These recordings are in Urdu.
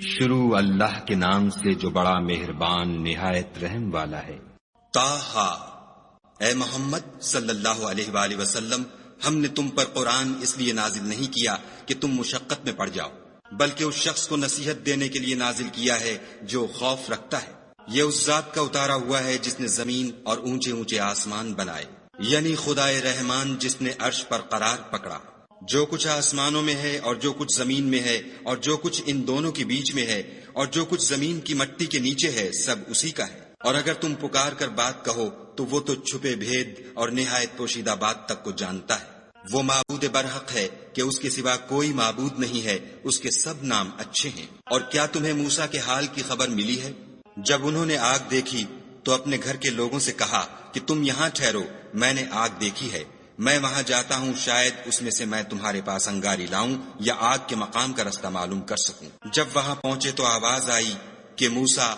شروع اللہ کے نام سے جو بڑا مہربان نہایت رحم والا ہے۔ طٰہٰ، اے محمد صلی اللہ علیہ وآلہ وسلم، ہم نے تم پر قرآن اس لیے نازل نہیں کیا کہ تم مشقت میں پڑ جاؤ، بلکہ اس شخص کو نصیحت دینے کے لیے نازل کیا ہے جو خوف رکھتا ہے۔ یہ اس ذات کا اتارا ہوا ہے جس نے زمین اور اونچے اونچے آسمان بنائے، یعنی خدائے رحمان جس نے عرش پر قرار پکڑا۔ جو کچھ آسمانوں میں ہے اور جو کچھ زمین میں ہے اور جو کچھ ان دونوں کے بیچ میں ہے اور جو کچھ زمین کی مٹی کے نیچے ہے، سب اسی کا ہے۔ اور اگر تم پکار کر بات کہو تو وہ تو چھپے بھید اور نہایت پوشیدہ بات تک کو جانتا ہے۔ وہ معبود برحق ہے کہ اس کے سوا کوئی معبود نہیں ہے، اس کے سب نام اچھے ہیں۔ اور کیا تمہیں موسیٰ کے حال کی خبر ملی ہے؟ جب انہوں نے آگ دیکھی تو اپنے گھر کے لوگوں سے کہا کہ تم یہاں ٹھہرو، میں نے آگ دیکھی ہے، میں وہاں جاتا ہوں، شاید اس میں سے میں تمہارے پاس انگاری لاؤں یا آگ کے مقام کا رستہ معلوم کر سکوں۔ جب وہاں پہنچے تو آواز آئی کہ موسیٰ،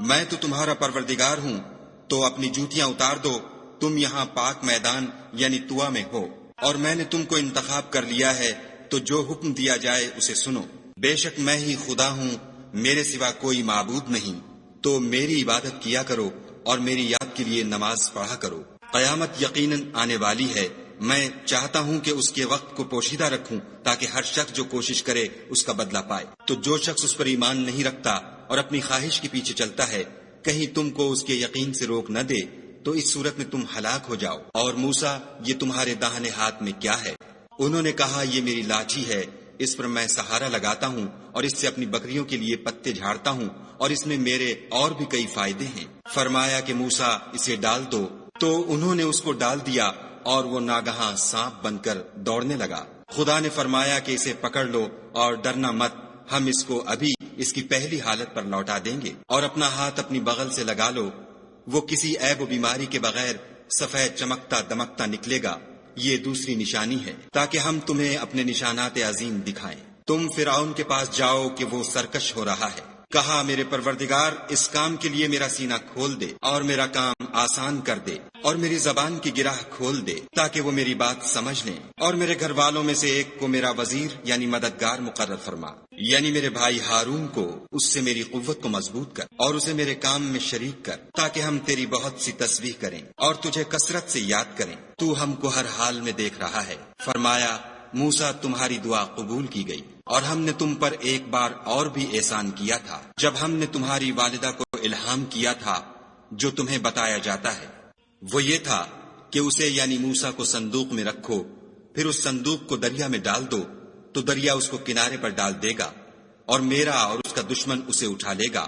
میں تو تمہارا پروردگار ہوں، تو اپنی جوتیاں اتار دو، تم یہاں پاک میدان یعنی طویٰ میں ہو، اور میں نے تم کو انتخاب کر لیا ہے، تو جو حکم دیا جائے اسے سنو۔ بے شک میں ہی خدا ہوں، میرے سوا کوئی معبود نہیں، تو میری عبادت کیا کرو اور میری یاد کے لیے نماز پڑھا کرو۔ قیامت یقیناً آنے والی ہے، میں چاہتا ہوں کہ اس کے وقت کو پوشیدہ رکھوں تاکہ ہر شخص جو کوشش کرے اس کا بدلہ پائے۔ تو جو شخص اس پر ایمان نہیں رکھتا اور اپنی خواہش کے پیچھے چلتا ہے، کہیں تم کو اس کے یقین سے روک نہ دے، تو اس صورت میں تم ہلاک ہو جاؤ۔ اور موسیٰ، یہ تمہارے داہنے ہاتھ میں کیا ہے؟ انہوں نے کہا، یہ میری لاٹھی ہے، اس پر میں سہارا لگاتا ہوں اور اس سے اپنی بکریوں کے لیے پتے جھاڑتا ہوں، اور اس میں میرے اور بھی کئی فائدے ہیں۔ فرمایا کہ موسیٰ، اسے ڈال دو، تو انہوں نے اس کو ڈال دیا اور وہ ناگہاں سانپ بن کر دوڑنے لگا۔ خدا نے فرمایا کہ اسے پکڑ لو اور ڈرنا مت، ہم اس کو ابھی اس کی پہلی حالت پر لوٹا دیں گے، اور اپنا ہاتھ اپنی بغل سے لگا لو، وہ کسی عیب و بیماری کے بغیر سفید چمکتا دمکتا نکلے گا۔ یہ دوسری نشانی ہے تاکہ ہم تمہیں اپنے نشانات عظیم دکھائیں۔ تم فرعون کے پاس جاؤ کہ وہ سرکش ہو رہا ہے۔ کہا، میرے پروردگار، اس کام کے لیے میرا سینہ کھول دے اور میرا کام آسان کر دے، اور میری زبان کی گرہ کھول دے تاکہ وہ میری بات سمجھ لیں، اور میرے گھر والوں میں سے ایک کو میرا وزیر یعنی مددگار مقرر فرما، یعنی میرے بھائی ہارون کو، اس سے میری قوت کو مضبوط کر اور اسے میرے کام میں شریک کر، تاکہ ہم تیری بہت سی تسبیح کریں اور تجھے کثرت سے یاد کریں، تو ہم کو ہر حال میں دیکھ رہا ہے۔ فرمایا، موسیٰ، تمہاری دعا قبول کی گئی، اور ہم نے تم پر ایک بار اور بھی احسان کیا تھا، جب ہم نے تمہاری والدہ کو الہام کیا تھا جو تمہیں بتایا جاتا ہے۔ وہ یہ تھا کہ اسے یعنی موسیٰ کو صندوق میں رکھو، پھر اس صندوق کو دریا میں ڈال دو، تو دریا اس کو کنارے پر ڈال دے گا، اور میرا اور اس کا دشمن اسے اٹھا لے گا۔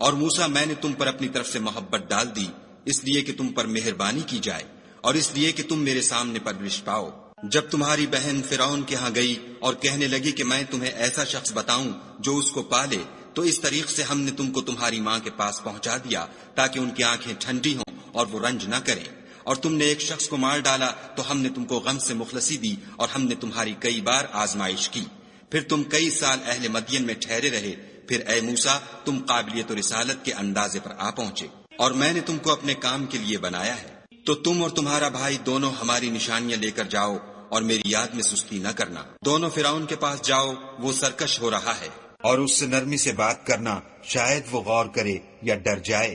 اور موسیٰ، میں نے تم پر اپنی طرف سے محبت ڈال دی، اس لیے کہ تم پر مہربانی کی جائے اور اس لیے کہ تم میرے سامنے پرورش پاؤ۔ جب تمہاری بہن فرعون کے ہاں گئی اور کہنے لگی کہ میں تمہیں ایسا شخص بتاؤں جو اس کو پالے، تو اس طریق سے ہم نے تم کو تمہاری ماں کے پاس پہنچا دیا تاکہ ان کی آنکھیں ٹھنڈی ہوں اور وہ رنج نہ کریں۔ اور تم نے ایک شخص کو مار ڈالا تو ہم نے تم کو غم سے مخلصی دی، اور ہم نے تمہاری کئی بار آزمائش کی، پھر تم کئی سال اہل مدین میں ٹھہرے رہے، پھر اے موسیٰ، تم قابلیت و رسالت کے اندازے پر آ پہنچے، اور میں نے تم کو اپنے کام کے لیے بنایا ہے۔ تو تم اور تمہارا بھائی دونوں ہماری نشانیاں لے کر جاؤ اور میری یاد میں سستی نہ کرنا۔ دونوں فرعون کے پاس جاؤ، وہ سرکش ہو رہا ہے، اور اس سے نرمی سے بات کرنا، شاید وہ غور کرے یا ڈر جائے۔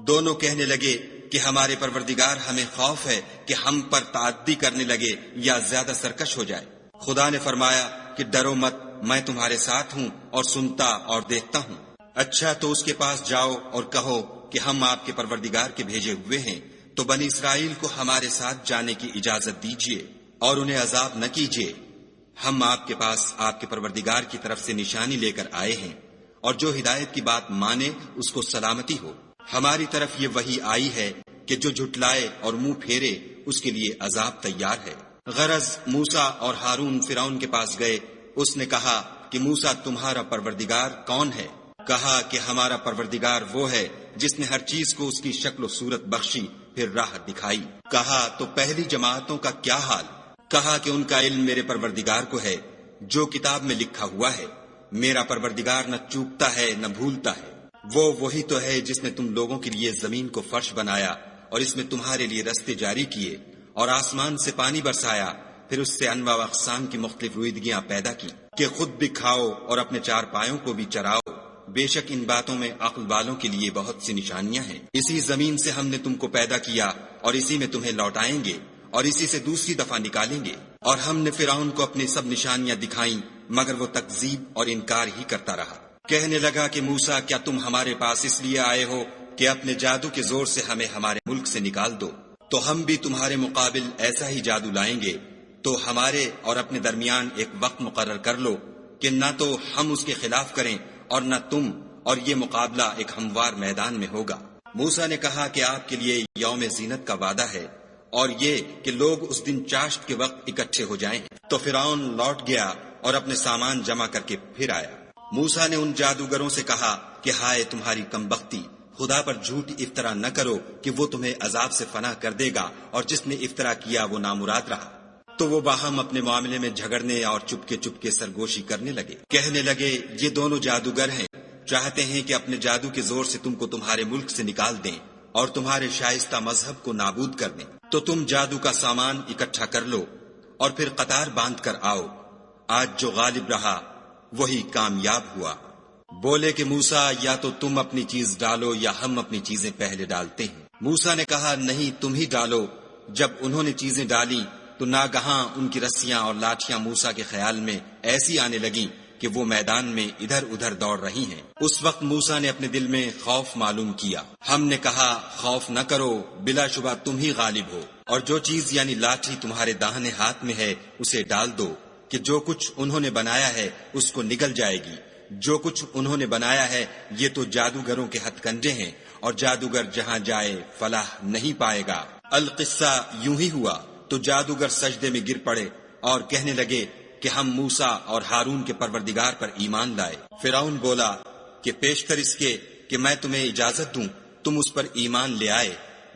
دونوں کہنے لگے کہ ہمارے پروردگار، ہمیں خوف ہے کہ ہم پر تعدی کرنے لگے یا زیادہ سرکش ہو جائے۔ خدا نے فرمایا کہ ڈرو مت، میں تمہارے ساتھ ہوں اور سنتا اور دیکھتا ہوں۔ اچھا، تو اس کے پاس جاؤ اور کہو کہ ہم آپ کے پروردگار کے بھیجے ہوئے ہیں، تو بنی اسرائیل کو ہمارے ساتھ جانے کی اجازت دیجیے اور انہیں عذاب نہ کیجیے۔ ہم آپ کے پاس آپ کے پروردگار کی طرف سے نشانی لے کر آئے ہیں، اور جو ہدایت کی بات مانے اس کو سلامتی ہو۔ ہماری طرف یہ وحی آئی ہے کہ جو جھٹلائے اور منہ پھیرے اس کے لیے عذاب تیار ہے۔ غرض موسیٰ اور ہارون فرعون کے پاس گئے، اس نے کہا کہ موسیٰ، تمہارا پروردگار کون ہے؟ کہا کہ ہمارا پروردگار وہ ہے جس نے ہر چیز کو اس کی شکل و صورت بخشی، پھر راہ دکھائی۔ کہا، تو پہلی جماعتوں کا کیا حال؟ کہا کہ ان کا علم میرے پروردگار کو ہے، جو کتاب میں لکھا ہوا ہے۔ میرا پروردگار نہ چوکتا ہے نہ بھولتا ہے۔ وہ وہی تو ہے جس نے تم لوگوں کے لیے زمین کو فرش بنایا اور اس میں تمہارے لیے رستے جاری کیے، اور آسمان سے پانی برسایا، پھر اس سے انواع و اقسام کی مختلف رویدگیاں پیدا کی کہ خود بھی کھاؤ اور اپنے چار پایوں کو بھی چراؤ۔ بے شک ان باتوں میں عقل والوں کے لیے بہت سی نشانیاں ہیں۔ اسی زمین سے ہم نے تم کو پیدا کیا اور اسی میں تمہیں لوٹائیں گے اور اسی سے دوسری دفعہ نکالیں گے۔ اور ہم نے فرعون کو اپنی سب نشانیاں دکھائیں مگر وہ تکذیب اور انکار ہی کرتا رہا۔ کہنے لگا کہ موسیٰ کیا تم ہمارے پاس اس لیے آئے ہو کہ اپنے جادو کے زور سے ہمیں ہمارے ملک سے نکال دو؟ تو ہم بھی تمہارے مقابل ایسا ہی جادو لائیں گے، تو ہمارے اور اپنے درمیان ایک وقت مقرر کر لو کہ نہ تو ہم اس کے خلاف کریں اور نہ تم، اور یہ مقابلہ ایک ہموار میدان میں ہوگا۔ موسیٰ نے کہا کہ آپ کے لیے یوم زینت کا وعدہ ہے اور یہ کہ لوگ اس دن چاشت کے وقت اکٹھے ہو جائیں۔ تو فرعون لوٹ گیا اور اپنے سامان جمع کر کے پھر آیا۔ موسیٰ نے ان جادوگروں سے کہا کہ ہائے تمہاری کمبختی، خدا پر جھوٹ افطرا نہ کرو کہ وہ تمہیں عذاب سے فنا کر دے گا، اور جس نے افطرا کیا وہ نامراد رہا۔ تو وہ باہم اپنے معاملے میں جھگڑنے اور چپکے سرگوشی کرنے لگے۔ کہنے لگے یہ دونوں جادوگر ہیں، چاہتے ہیں کہ اپنے جادو کے زور سے تم کو تمہارے ملک سے نکال دیں اور تمہارے شائستہ مذہب کو نابود کر دیں۔ تو تم جادو کا سامان اکٹھا کر لو اور پھر قطار باندھ کر آؤ، آج جو غالب رہا وہی کامیاب ہوا۔ بولے کہ موسیٰ یا تو تم اپنی چیز ڈالو یا ہم اپنی چیزیں پہلے ڈالتے ہیں۔ موسیٰ نے کہا نہیں تم ہی ڈالو۔ جب انہوں نے چیزیں ڈالی تو ناگہاں ان کی رسیاں اور لاٹھیاں موسیٰ کے خیال میں ایسی آنے لگیں کہ وہ میدان میں ادھر ادھر دوڑ رہی ہیں۔ اس وقت موسیٰ نے اپنے دل میں خوف معلوم کیا۔ ہم نے کہا خوف نہ کرو، بلا شبہ تم ہی غالب ہو، اور جو چیز یعنی لاٹھی تمہارے داہنے ہاتھ میں ہے اسے ڈال دو کہ جو کچھ انہوں نے بنایا ہے اس کو نگل جائے گی۔ جو کچھ انہوں نے بنایا ہے یہ تو جادوگروں کے ہتھ کنڈے ہیں، اور جادوگر جہاں جائے فلاح نہیں پائے گا۔ القصہ یوں ہی ہوا تو جادوگر سجدے میں گر پڑے اور کہنے لگے کہ ہم موسیٰ اور ہارون کے پروردگار پر ایمان لائے۔ فرعون بولا کہ پیشتر اس کے کہ میں تمہیں اجازت دوں تم اس پر ایمان لے آئے،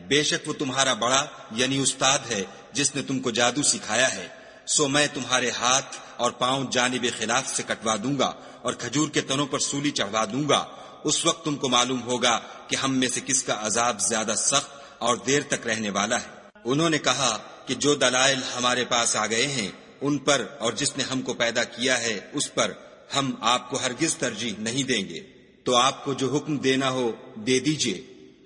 بے شک وہ تمہارا بڑا یعنی استاد ہے جس نے تم کو جادو سکھایا ہے، سو میں تمہارے ہاتھ اور پاؤں جانب خلاف سے کٹوا دوں گا اور کھجور کے تنوں پر سولی چڑھوا دوں گا۔ اس وقت تم کو معلوم ہوگا کہ ہم میں سے کس کا عذاب زیادہ سخت اور دیر تک رہنے والا ہے۔ انہوں نے کہا کہ جو دلائل ہمارے پاس آ گئے ہیں ان پر اور جس نے ہم کو پیدا کیا ہے اس پر ہم آپ کو ہرگز ترجیح نہیں دیں گے، تو آپ کو جو حکم دینا ہو دے دیجئے،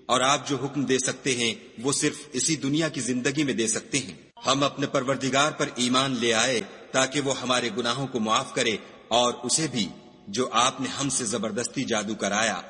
اور آپ جو حکم دے سکتے ہیں وہ صرف اسی دنیا کی زندگی میں دے سکتے ہیں۔ ہم اپنے پروردگار پر ایمان لے آئے تاکہ وہ ہمارے گناہوں کو معاف کرے اور اسے بھی جو آپ نے ہم سے زبردستی جادو کرایا،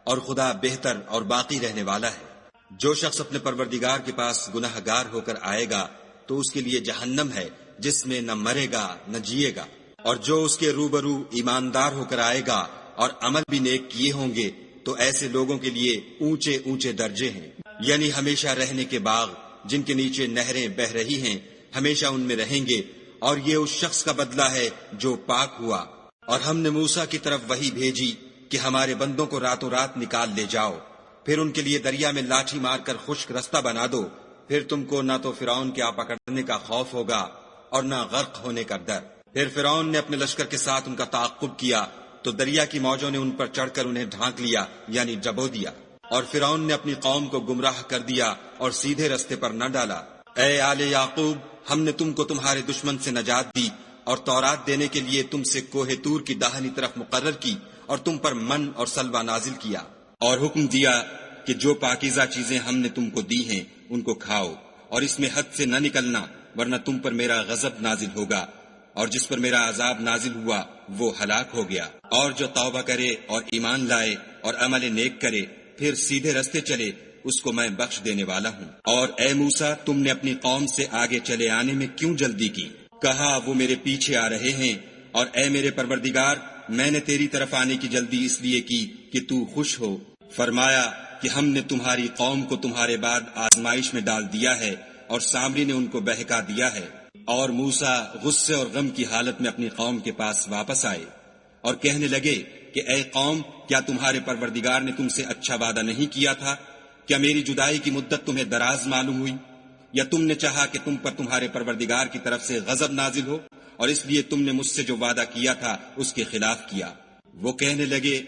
اور خدا بہتر اور باقی رہنے والا ہے۔ جو شخص اپنے پروردگار کے پاس گناہ گار ہو کر آئے گا تو اس کے لیے جہنم ہے جس میں نہ مرے گا نہ جیے گا، اور جو اس کے روبرو ایماندار ہو کر آئے گا اور عمل بھی نیک کیے ہوں گے تو ایسے لوگوں کے لیے اونچے اونچے درجے ہیں، یعنی ہمیشہ رہنے کے باغ جن کے نیچے نہریں بہ رہی ہیں، ہمیشہ ان میں رہیں گے، اور یہ اس شخص کا بدلہ ہے جو پاک ہوا۔ اور ہم نے موسیٰ کی طرف وحی بھیجی کہ ہمارے بندوں کو راتوں رات نکال لے جاؤ، پھر ان کے لیے دریا میں لاٹھی مار کر خشک رستہ بنا دو، پھر تم کو نہ تو فرعون کے آ پکڑنے کا خوف ہوگا اور نہ غرق ہونے کا ڈر۔ پھر فرعون نے اپنے لشکر کے ساتھ ان کا تعاقب کیا تو دریا کی موجوں نے ان پر چڑھ کر انہیں ڈھانک لیا یعنی ڈبو دیا، اور فرعون نے اپنی قوم کو گمراہ کر دیا اور سیدھے رستے پر نہ ڈالا۔ اے آل یعقوب، ہم نے تم کو تمہارے دشمن سے نجات دی اور تورات دینے کے لیے تم سے کوہ طور کی داہنی طرف مقرر کی، اور تم پر من اور سلوہ نازل کیا، اور حکم دیا کہ جو پاکیزہ چیزیں ہم نے تم کو دی ہیں ان کو کھاؤ، اور اس میں حد سے نہ نکلنا ورنہ تم پر میرا غضب نازل ہوگا، اور جس پر میرا عذاب نازل ہوا وہ ہلاک ہو گیا۔ اور جو توبہ کرے اور ایمان لائے اور عمل نیک کرے پھر سیدھے رستے چلے اس کو میں بخش دینے والا ہوں۔ اور اے موسیٰ، تم نے اپنی قوم سے آگے چلے آنے میں کیوں جلدی کی؟ کہا وہ میرے پیچھے آ رہے ہیں، اور اے میرے پروردگار، میں نے تیری طرف آنے کی جلدی اس لیے کی کہ تو خوش ہو۔ فرمایا کہ ہم نے تمہاری قوم کو تمہارے بعد آزمائش میں ڈال دیا ہے، اور سامری نے ان کو بہکا دیا ہے۔ اور موسیٰ غصے اور غم کی حالت میں اپنی قوم کے پاس واپس آئے اور کہنے لگے کہ اے قوم، کیا تمہارے پروردگار نے تم سے اچھا وعدہ نہیں کیا تھا؟ کیا میری جدائی کی مدت تمہیں دراز معلوم ہوئی؟ یا تم نے چاہا کہ تم پر تمہارے پروردگار کی طرف سے غضب نازل ہو، اور اس لیے تم نے مجھ سے جو وعدہ کیا تھا اس کے خلاف کیا؟ وہ کہنے لگے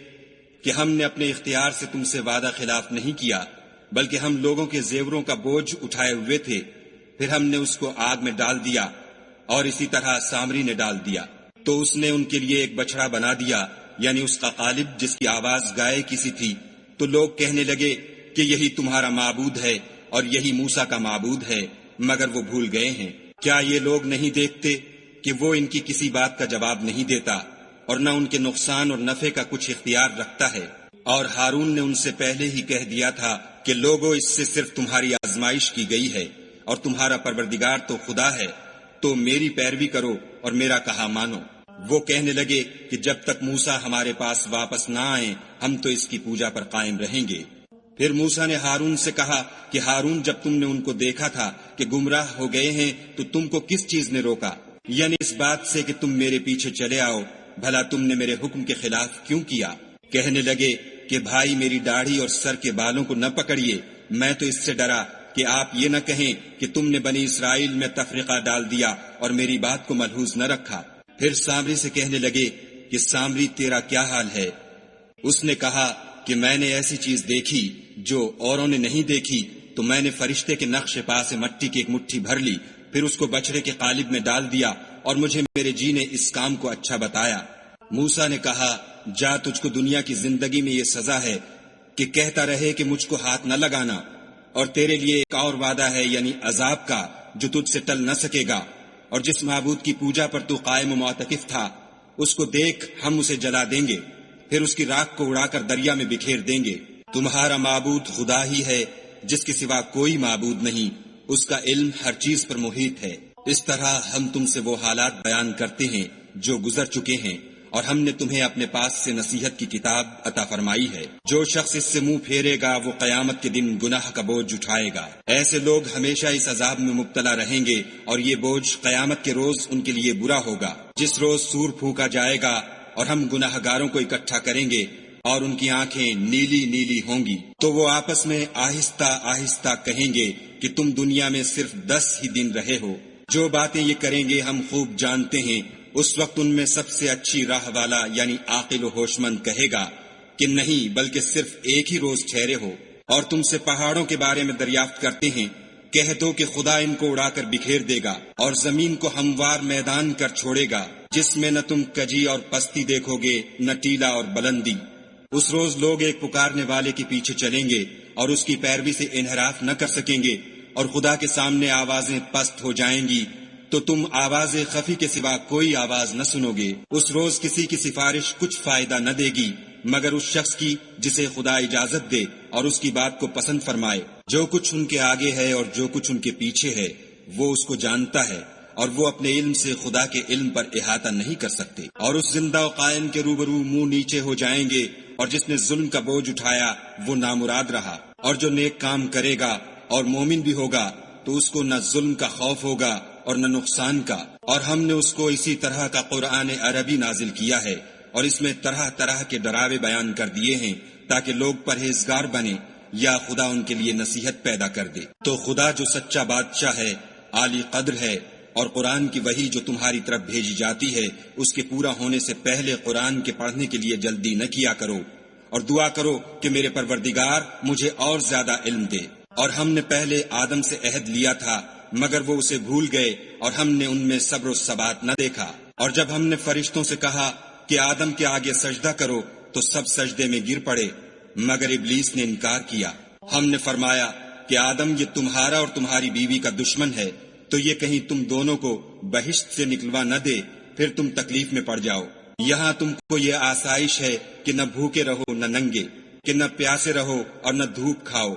کہ ہم نے اپنے اختیار سے تم سے وعدہ خلاف نہیں کیا، بلکہ ہم لوگوں کے زیوروں کا بوجھ اٹھائے ہوئے تھے، پھر ہم نے اس کو آگ میں ڈال دیا، اور اسی طرح سامری نے ڈال دیا۔ تو اس نے ان کے لیے ایک بچڑا بنا دیا یعنی اس کا قالب جس کی آواز گائے کسی تھی، تو لوگ کہنے لگے کہ یہی تمہارا معبود ہے اور یہی موسیٰ کا معبود ہے، مگر وہ بھول گئے ہیں۔ کیا یہ لوگ نہیں دیکھتے کہ وہ ان کی کسی بات کا جواب نہیں دیتا اور نہ ان کے نقصان اور نفع کا کچھ اختیار رکھتا ہے؟ اور ہارون نے ان سے پہلے ہی کہہ دیا تھا کہ لوگوں، اس سے صرف تمہاری آزمائش کی گئی ہے اور تمہارا پروردگار تو خدا ہے، تو میری پیروی کرو اور میرا کہا مانو۔ وہ کہنے لگے کہ جب تک موسیٰ ہمارے پاس واپس نہ آئیں ہم تو اس کی پوجا پر قائم رہیں گے۔ پھر موسیٰ نے ہارون سے کہا کہ ہارون، جب تم نے ان کو دیکھا تھا کہ گمراہ ہو گئے ہیں تو تم کو کس چیز نے روکا؟ یعنی اس بات سے کہ تم میرے پیچھے چلے آؤ، بھلا تم نے میرے حکم کے خلاف کیوں کیا؟ کہنے لگے کہ بھائی، میری داڑھی اور سر کے بالوں کو نہ پکڑیے، میں تو اس سے ڈرا کہ آپ یہ نہ کہیں کہ تم نے بنی اسرائیل میں تفرقہ ڈال دیا اور میری بات کو ملحوظ نہ رکھا۔ پھر سامری سے کہنے لگے کہ سامری، تیرا کیا حال ہے؟ اس نے کہا کہ میں نے ایسی چیز دیکھی جو اوروں نے نہیں دیکھی، تو میں نے فرشتے کے نقش پا سے مٹی کی ایک مٹھی بھر لی، پھر اس کو بچڑے کے قالب میں ڈال دیا اور مجھے میرے جی نے اس کام کو اچھا بتایا۔ موسیٰ نے کہا، جا، تجھ کو دنیا کی زندگی میں یہ سزا ہے کہ کہتا رہے کہ مجھ کو ہاتھ نہ لگانا، اور تیرے لیے ایک اور وعدہ ہے، یعنی عذاب کا، جو تجھ سے ٹل نہ سکے گا۔ اور جس معبود کی پوجا پر تو قائم و معتکف تھا، اس کو دیکھ، ہم اسے جلا دیں گے، پھر اس کی راکھ کو اڑا کر دریا میں بکھیر دیں گے۔ تمہارا معبود خدا ہی ہے، جس کے سوا کوئی معبود نہیں، اس کا علم ہر چیز پر محیط ہے۔ اس طرح ہم تم سے وہ حالات بیان کرتے ہیں جو گزر چکے ہیں، اور ہم نے تمہیں اپنے پاس سے نصیحت کی کتاب عطا فرمائی ہے۔ جو شخص اس سے منہ پھیرے گا وہ قیامت کے دن گناہ کا بوجھ اٹھائے گا۔ ایسے لوگ ہمیشہ اس عذاب میں مبتلا رہیں گے، اور یہ بوجھ قیامت کے روز ان کے لیے برا ہوگا، جس روز سور پھونکا جائے گا اور ہم گناہ گاروں کو اکٹھا کریں گے اور ان کی آنکھیں نیلی نیلی ہوں گی، تو وہ آپس میں آہستہ آہستہ کہیں گے کہ تم دنیا میں صرف 10 ہی دن رہے ہو۔ جو باتیں یہ کریں گے ہم خوب جانتے ہیں۔ اس وقت ان میں سب سے اچھی راہ والا یعنی عاقل و ہوش مند کہے گا کہ نہیں، بلکہ صرف ایک ہی روز ٹھہرے ہو۔ اور تم سے پہاڑوں کے بارے میں دریافت کرتے ہیں، کہہ دو کہ خدا ان کو اڑا کر بکھیر دے گا اور زمین کو ہموار میدان کر چھوڑے گا، جس میں نہ تم کجی اور پستی دیکھو گے، نہ ٹیلا اور بلندی۔ اس روز لوگ ایک پکارنے والے کے پیچھے چلیں گے اور اس کی پیروی سے انحراف نہ کر سکیں گے، اور خدا کے سامنے آوازیں پست ہو جائیں گی تو تم آواز خفی کے سوا کوئی آواز نہ سنو گے۔ اس روز کسی کی سفارش کچھ فائدہ نہ دے گی مگر اس شخص کی جسے خدا اجازت دے اور اس کی بات کو پسند فرمائے۔ جو کچھ ان کے آگے ہے اور جو کچھ ان کے پیچھے ہے وہ اس کو جانتا ہے، اور وہ اپنے علم سے خدا کے علم پر احاطہ نہیں کر سکتے۔ اور اس زندہ و قائم کے روبرو منہ نیچے ہو جائیں گے، اور جس نے ظلم کا بوجھ اٹھایا وہ نامراد رہا، اور جو نیک کام کرے گا اور مومن بھی ہوگا تو اس کو نہ ظلم کا خوف ہوگا اور نہ نقصان کا۔ اور ہم نے اس کو اسی طرح کا قرآن عربی نازل کیا ہے، اور اس میں طرح طرح کے ڈراوے بیان کر دیے ہیں تاکہ لوگ پرہیزگار بنے یا خدا ان کے لیے نصیحت پیدا کر دے۔ تو خدا جو سچا بادشاہ ہے، عالی قدر ہے، اور قرآن کی وحی جو تمہاری طرف بھیجی جاتی ہے اس کے پورا ہونے سے پہلے قرآن کے پڑھنے کے لیے جلدی نہ کیا کرو، اور دعا کرو کہ میرے پروردگار مجھے اور زیادہ علم دے۔ اور ہم نے پہلے آدم سے عہد لیا تھا مگر وہ اسے بھول گئے، اور ہم نے ان میں صبر و ثبات نہ دیکھا۔ اور جب ہم نے فرشتوں سے کہا کہ آدم کے آگے سجدہ کرو تو سب سجدے میں گر پڑے مگر ابلیس نے انکار کیا۔ ہم نے فرمایا کہ آدم، یہ تمہارا اور تمہاری بیوی کا دشمن ہے، تو یہ کہیں تم دونوں کو بہشت سے نکلوا نہ دے، پھر تم تکلیف میں پڑ جاؤ۔ یہاں تم کو یہ آسائش ہے کہ نہ بھوکے رہو نہ ننگے، کہ نہ پیاسے رہو اور نہ دھوپ کھاؤ۔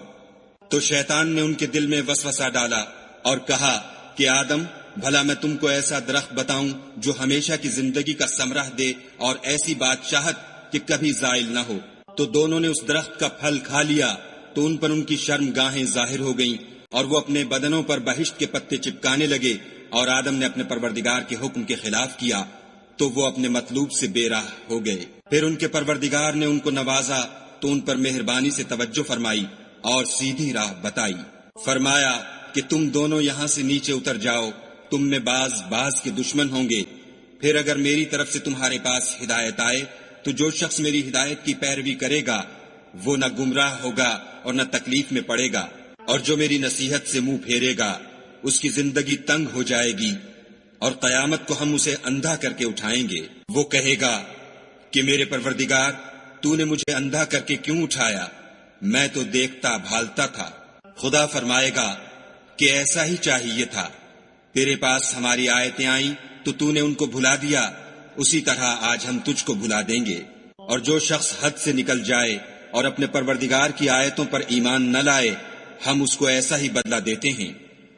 تو شیطان نے ان کے دل میں وسوسہ ڈالا اور کہا کہ آدم، بھلا میں تم کو ایسا درخت بتاؤں جو ہمیشہ کی زندگی کا ثمرہ دے اور ایسی بادشاہت کہ کبھی زائل نہ ہو۔ تو دونوں نے اس درخت کا پھل کھا لیا تو ان پر ان کی شرم گاہیں ظاہر ہو گئیں، اور وہ اپنے بدنوں پر بہشت کے پتے چپکانے لگے، اور آدم نے اپنے پروردگار کے حکم کے خلاف کیا تو وہ اپنے مطلوب سے بے راہ ہو گئے۔ پھر ان کے پروردگار نے ان کو نوازا تو ان پر مہربانی سے توجہ فرمائی اور سیدھی راہ بتائی۔ فرمایا کہ تم دونوں یہاں سے نیچے اتر جاؤ، تم میں بعض کے دشمن ہوں گے، پھر اگر میری طرف سے تمہارے پاس ہدایت آئے تو جو شخص میری ہدایت کی پیروی کرے گا وہ نہ گمراہ ہوگا اور نہ تکلیف میں پڑے گا، اور جو میری نصیحت سے منہ پھیرے گا اس کی زندگی تنگ ہو جائے گی، اور قیامت کو ہم اسے اندھا کر کے اٹھائیں گے۔ وہ کہے گا کہ میرے پروردگار تو نے مجھے اندھا کر کے کیوں اٹھایا؟ میں تو دیکھتا بھالتا تھا۔ خدا فرمائے گا کہ ایسا ہی چاہیے تھا، تیرے پاس ہماری آیتیں آئیں تو نے ان کو بھلا دیا، اسی طرح آج ہم تجھ کو بھلا دیں گے۔ اور جو شخص حد سے نکل جائے اور اپنے پروردگار کی آیتوں پر ایمان نہ لائے، ہم اس کو ایسا ہی بدلہ دیتے ہیں،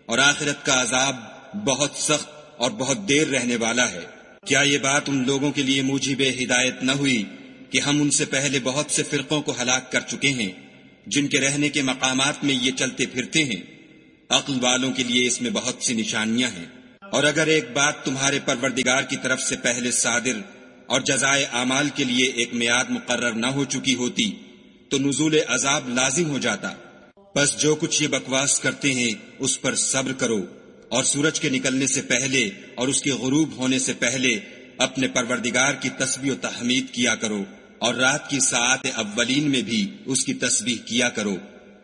اور آخرت کا عذاب بہت سخت اور بہت دیر رہنے والا ہے۔ کیا یہ بات ان لوگوں کے لیے موجب ہدایت نہ ہوئی کہ ہم ان سے پہلے بہت سے فرقوں کو ہلاک کر چکے ہیں، جن کے رہنے کے مقامات میں یہ چلتے پھرتے ہیں؟ عقل والوں کے لیے اس میں بہت سی نشانیاں ہیں۔ اور اگر ایک بات تمہارے پروردگار کی طرف سے پہلے صادر اور جزائے اعمال کے لیے ایک میعاد مقرر نہ ہو چکی ہوتی تو نزول عذاب لازم ہو جاتا۔ بس جو کچھ یہ بکواس کرتے ہیں اس پر صبر کرو، اور سورج کے نکلنے سے پہلے اور اس کے غروب ہونے سے پہلے اپنے پروردگار کی تسبیح و تحمید کیا کرو، اور رات کی ساعات اولین میں بھی اس کی تسبیح کیا کرو،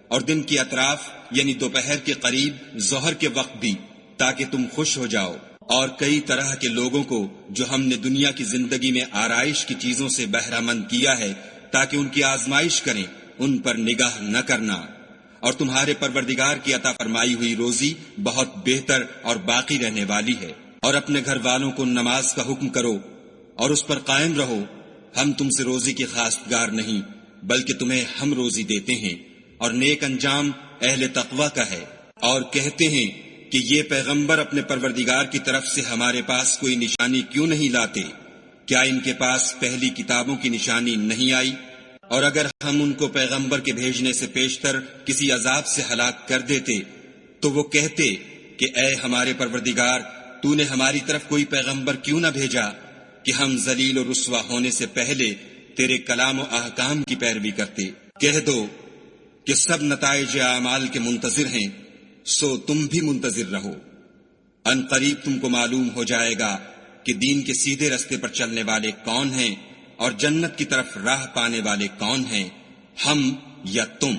اور دن کی اطراف یعنی دوپہر کے قریب ظہر کے وقت بھی، تاکہ تم خوش ہو جاؤ۔ اور کئی طرح کے لوگوں کو جو ہم نے دنیا کی زندگی میں آرائش کی چیزوں سے بہرہ مند کیا ہے تاکہ ان کی آزمائش کریں، ان پر نگاہ نہ کرنا۔ اور تمہارے پروردگار کی عطا فرمائی ہوئی روزی بہت بہتر اور باقی رہنے والی ہے۔ اور اپنے گھر والوں کو نماز کا حکم کرو اور اس پر قائم رہو۔ ہم تم سے روزی کی خواستگار نہیں، بلکہ تمہیں ہم روزی دیتے ہیں، اور نیک انجام اہل تقوی کا ہے۔ اور کہتے ہیں کہ یہ پیغمبر اپنے پروردگار کی طرف سے ہمارے پاس کوئی نشانی کیوں نہیں لاتے؟ کیا ان کے پاس پہلی کتابوں کی نشانی نہیں آئی؟ اور اگر ہم ان کو پیغمبر کے بھیجنے سے پیشتر کسی عذاب سے ہلاک کر دیتے تو وہ کہتے کہ اے ہمارے پروردگار، تو نے ہماری طرف کوئی پیغمبر کیوں نہ بھیجا کہ ہم ذلیل و رسوا ہونے سے پہلے تیرے کلام و احکام کی پیروی کرتے۔ کہہ دو کہ سب نتائج اعمال کے منتظر ہیں، سو تم بھی منتظر رہو۔ ان قریب تم کو معلوم ہو جائے گا کہ دین کے سیدھے رستے پر چلنے والے کون ہیں اور جنت کی طرف راہ پانے والے کون ہیں، ہم یا تم۔